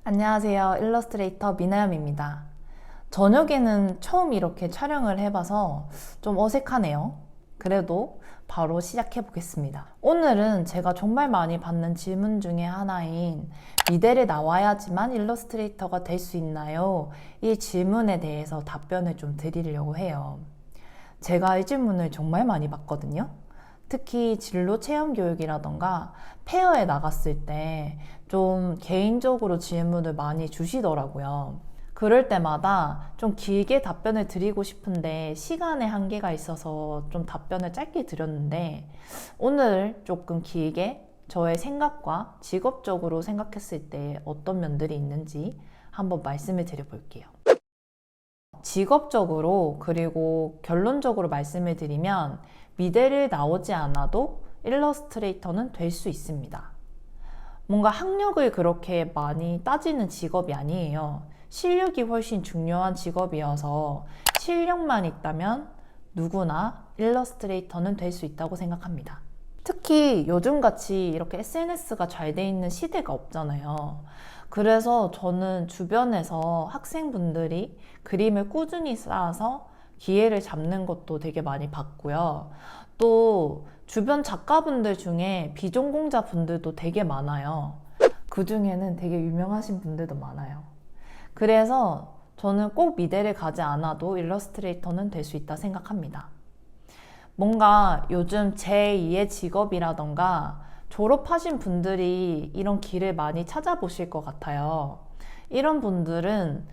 안녕하세요. 일러스트레이터 미나연입니다. 저녁에는 처음 이렇게 촬영을 해봐서 좀 어색하네요. 그래도 바로 시작해 보겠습니다. 오늘은 제가 정말 많이 받는 질문 중에 하나인 미대를 나와야지만 일러스트레이터가 될 수 있나요? 이 질문에 대해서 답변을 좀 드리려고 해요. 제가 이 질문을 정말 많이 받거든요. 특히 진로 체험 교육이라던가 페어에 나갔을 때 좀 개인적으로 질문을 많이 주시더라고요. 그럴 때마다 좀 길게 답변을 드리고 싶은데 시간의 한계가 있어서 좀 답변을 짧게 드렸는데 오늘 조금 길게 저의 생각과 직업적으로 생각했을 때 어떤 면들이 있는지 한번 말씀을 드려볼게요. 직업적으로 그리고 결론적으로 말씀을 드리면 미대를 나오지 않아도 일러스트레이터는 될 수 있습니다. 뭔가 학력을 그렇게 많이 따지는 직업이 아니에요. 실력이 훨씬 중요한 직업이어서 실력만 있다면 누구나 일러스트레이터는 될 수 있다고 생각합니다. 특히 요즘같이 이렇게 SNS가 잘 돼 있는 시대가 없잖아요. 그래서 저는 주변에서 학생분들이 그림을 꾸준히 쌓아서 기회를 잡는 것도 되게 많이 봤고요. 또 주변 작가분들 중에 비전공자 분들도 되게 많아요. 그 중에는 되게 유명하신 분들도 많아요. 그래서 저는 꼭 미대를 가지 않아도 일러스트레이터는 될 수 있다 생각합니다. 뭔가 요즘 제2의 직업이라던가 졸업하신 분들이 이런 길을 많이 찾아보실 것 같아요. 이런 분들은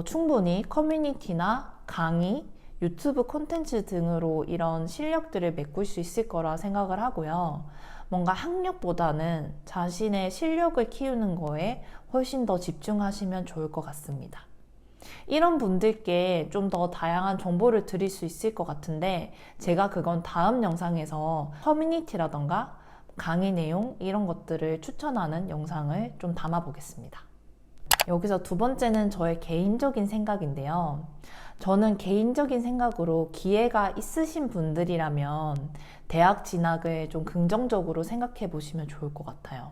충분히 커뮤니티나 강의, 유튜브 콘텐츠 등으로 이런 실력들을 메꿀 수 있을 거라 생각을 하고요. 뭔가 학력보다는 자신의 실력을 키우는 거에 훨씬 더 집중하시면 좋을 것 같습니다. 이런 분들께 좀 더 다양한 정보를 드릴 수 있을 것 같은데 제가 그건 다음 영상에서 커뮤니티라던가 강의 내용 이런 것들을 추천하는 영상을 좀 담아 보겠습니다. 여기서 두 번째는 저의 개인적인 생각인데요. 저는 개인적인 생각으로 기회가 있으신 분들이라면 대학 진학을 좀 긍정적으로 생각해 보시면 좋을 것 같아요.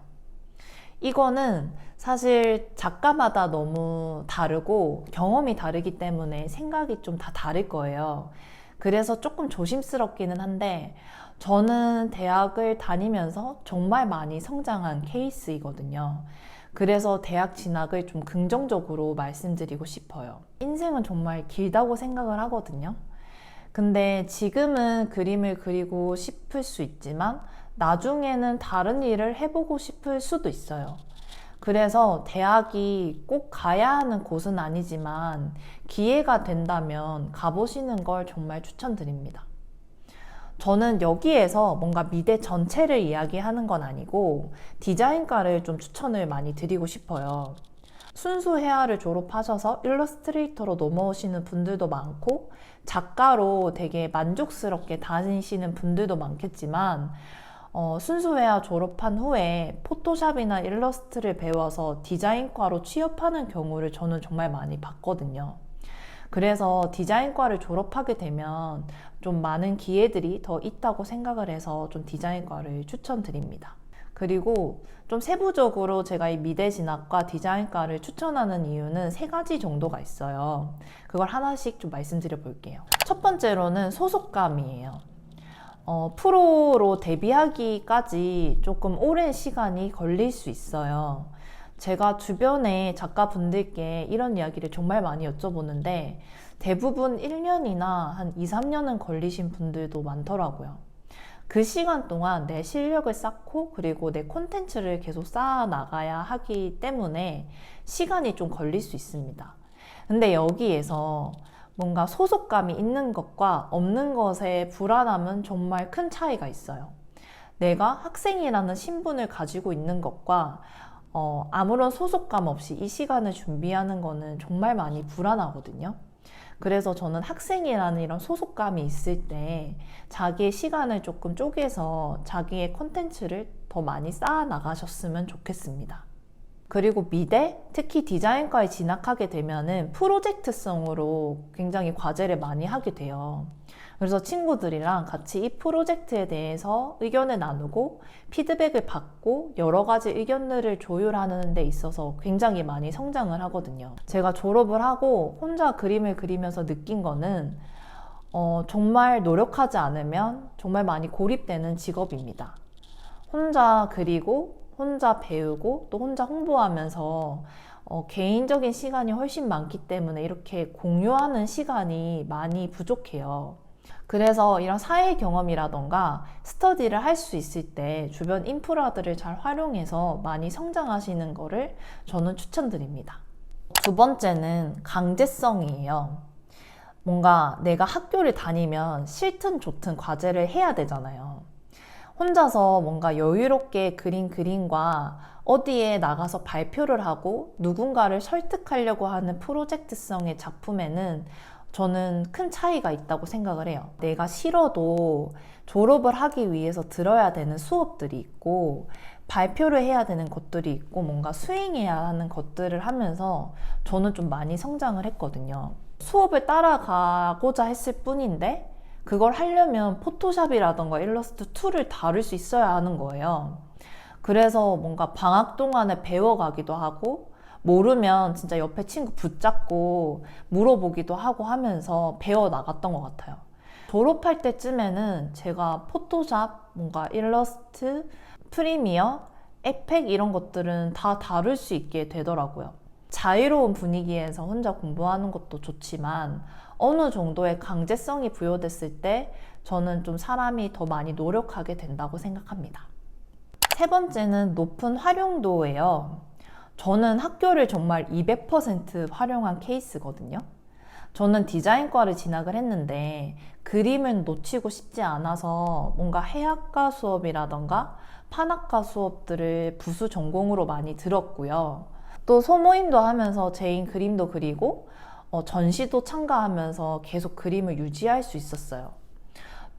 이거는 사실 작가마다 너무 다르고 경험이 다르기 때문에 생각이 좀 다 다를 거예요. 그래서 조금 조심스럽기는 한데 저는 대학을 다니면서 정말 많이 성장한 케이스이거든요. 그래서 대학 진학을 좀 긍정적으로 말씀드리고 싶어요. 인생은 정말 길다고 생각을 하거든요. 근데 지금은 그림을 그리고 싶을 수 있지만 나중에는 다른 일을 해보고 싶을 수도 있어요. 그래서 대학이 꼭 가야 하는 곳은 아니지만 기회가 된다면 가보시는 걸 정말 추천드립니다. 저는 여기에서 뭔가 미대 전체를 이야기하는 건 아니고 디자인과를 좀 추천을 많이 드리고 싶어요. 순수 회화를 졸업하셔서 일러스트레이터로 넘어오시는 분들도 많고 작가로 되게 만족스럽게 다니시는 분들도 많겠지만 순수 회화 졸업한 후에 포토샵이나 일러스트를 배워서 디자인과로 취업하는 경우를 저는 정말 많이 봤거든요. 그래서 디자인과를 졸업하게 되면 좀 많은 기회들이 더 있다고 생각을 해서 좀 디자인과를 추천드립니다. 그리고 좀 세부적으로 제가 이 미대 진학과 디자인과를 추천하는 이유는 세 가지 정도가 있어요. 그걸 하나씩 좀 말씀드려 볼게요. 첫 번째로는 소속감이에요. 프로로 데뷔하기까지 조금 오랜 시간이 걸릴 수 있어요. 제가 주변에 작가분들께 이런 이야기를 정말 많이 여쭤보는데 대부분 1년이나 한 2, 3년은 걸리신 분들도 많더라고요. 그 시간 동안 내 실력을 쌓고 그리고 내 콘텐츠를 계속 쌓아 나가야 하기 때문에 시간이 좀 걸릴 수 있습니다. 근데 여기에서 뭔가 소속감이 있는 것과 없는 것의 불안함은 정말 큰 차이가 있어요. 내가 학생이라는 신분을 가지고 있는 것과 아무런 소속감 없이 이 시간을 준비하는 거는 정말 많이 불안하거든요. 그래서 저는 학생이라는 이런 소속감이 있을 때 자기의 시간을 조금 쪼개서 자기의 콘텐츠를 더 많이 쌓아 나가셨으면 좋겠습니다. 그리고 미대, 특히 디자인과에 진학하게 되면은 프로젝트성으로 굉장히 과제를 많이 하게 돼요. 그래서 친구들이랑 같이 이 프로젝트에 대해서 의견을 나누고 피드백을 받고 여러 가지 의견들을 조율하는 데 있어서 굉장히 많이 성장을 하거든요. 제가 졸업을 하고 혼자 그림을 그리면서 느낀 거는 정말 노력하지 않으면 정말 많이 고립되는 직업입니다. 혼자 그리고 혼자 배우고 또 혼자 홍보하면서 개인적인 시간이 훨씬 많기 때문에 이렇게 공유하는 시간이 많이 부족해요. 그래서 이런 사회 경험이라던가 스터디를 할 수 있을 때 주변 인프라들을 잘 활용해서 많이 성장하시는 거를 저는 추천드립니다. 두 번째는 강제성이에요. 뭔가 내가 학교를 다니면 싫든 좋든 과제를 해야 되잖아요. 혼자서 뭔가 여유롭게 그린 그림과 어디에 나가서 발표를 하고 누군가를 설득하려고 하는 프로젝트성의 작품에는 저는 큰 차이가 있다고 생각을 해요. 내가 싫어도 졸업을 하기 위해서 들어야 되는 수업들이 있고 발표를 해야 되는 것들이 있고 뭔가 수행해야 하는 것들을 하면서 저는 좀 많이 성장을 했거든요. 수업을 따라가고자 했을 뿐인데 그걸 하려면 포토샵이라던가 일러스트 툴을 다룰 수 있어야 하는 거예요. 그래서 뭔가 방학 동안에 배워가기도 하고 모르면 진짜 옆에 친구 붙잡고 물어보기도 하고 하면서 배워나갔던 것 같아요. 졸업할 때쯤에는 제가 포토샵, 뭔가 일러스트, 프리미어, 에펙 이런 것들은 다 다룰 수 있게 되더라고요. 자유로운 분위기에서 혼자 공부하는 것도 좋지만 어느 정도의 강제성이 부여됐을 때 저는 좀 사람이 더 많이 노력하게 된다고 생각합니다. 세 번째는 높은 활용도예요. 저는 학교를 정말 200% 활용한 케이스거든요. 저는 디자인과를 진학을 했는데 그림은 놓치고 싶지 않아서 뭔가 해학과 수업이라던가 판학과 수업들을 부수 전공으로 많이 들었고요. 또 소모임도 하면서 제인 그림도 그리고 전시도 참가하면서 계속 그림을 유지할 수 있었어요.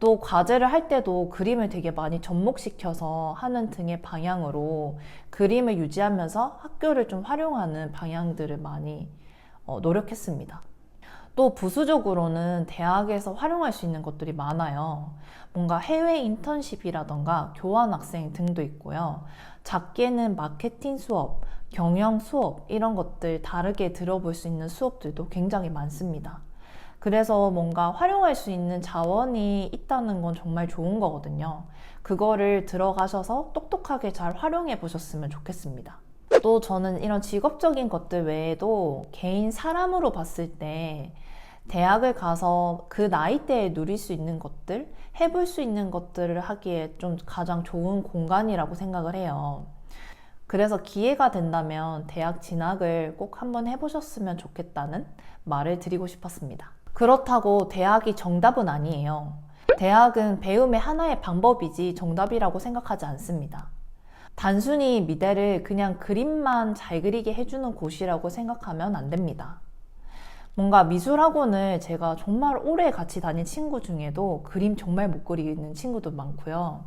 또 과제를 할 때도 그림을 되게 많이 접목시켜서 하는 등의 방향으로 그림을 유지하면서 학교를 좀 활용하는 방향들을 많이 노력했습니다. 또 부수적으로는 대학에서 활용할 수 있는 것들이 많아요. 뭔가 해외 인턴십이라던가 교환학생 등도 있고요. 작게는 마케팅 수업, 경영 수업 이런 것들 다르게 들어볼 수 있는 수업들도 굉장히 많습니다. 그래서 뭔가 활용할 수 있는 자원이 있다는 건 정말 좋은 거거든요. 그거를 들어가셔서 똑똑하게 잘 활용해 보셨으면 좋겠습니다. 또 저는 이런 직업적인 것들 외에도 개인 사람으로 봤을 때 대학을 가서 그 나이대에 누릴 수 있는 것들, 해볼 수 있는 것들을 하기에 좀 가장 좋은 공간이라고 생각을 해요. 그래서 기회가 된다면 대학 진학을 꼭 한번 해보셨으면 좋겠다는 말을 드리고 싶었습니다. 그렇다고 대학이 정답은 아니에요. 대학은 배움의 하나의 방법이지 정답이라고 생각하지 않습니다. 단순히 미대를 그냥 그림만 잘 그리게 해주는 곳이라고 생각하면 안 됩니다. 뭔가 미술학원을 제가 정말 오래 같이 다닌 친구 중에도 그림 정말 못 그리는 친구도 많고요.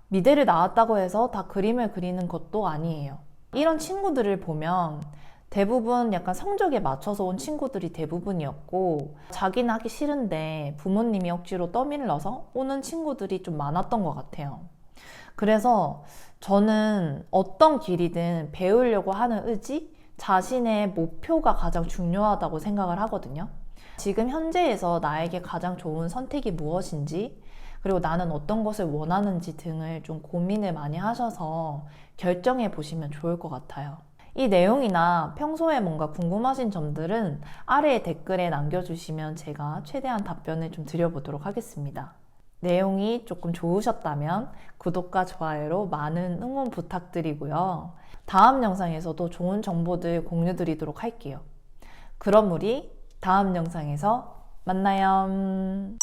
미대를 나왔다고 해서 다 그림을 그리는 것도 아니에요. 이런 친구들을 보면 대부분 약간 성적에 맞춰서 온 친구들이 대부분이었고 자기는 하기 싫은데 부모님이 억지로 떠밀러서 오는 친구들이 좀 많았던 것 같아요. 그래서 저는 어떤 길이든 배우려고 하는 의지, 자신의 목표가 가장 중요하다고 생각을 하거든요. 지금 현재에서 나에게 가장 좋은 선택이 무엇인지 그리고 나는 어떤 것을 원하는지 등을 좀 고민을 많이 하셔서 결정해 보시면 좋을 것 같아요. 이 내용이나 평소에 뭔가 궁금하신 점들은 아래에 댓글에 남겨주시면 제가 최대한 답변을 좀 드려보도록 하겠습니다. 내용이 조금 좋으셨다면 구독과 좋아요로 많은 응원 부탁드리고요. 다음 영상에서도 좋은 정보들 공유드리도록 할게요. 그럼 우리 다음 영상에서 만나요.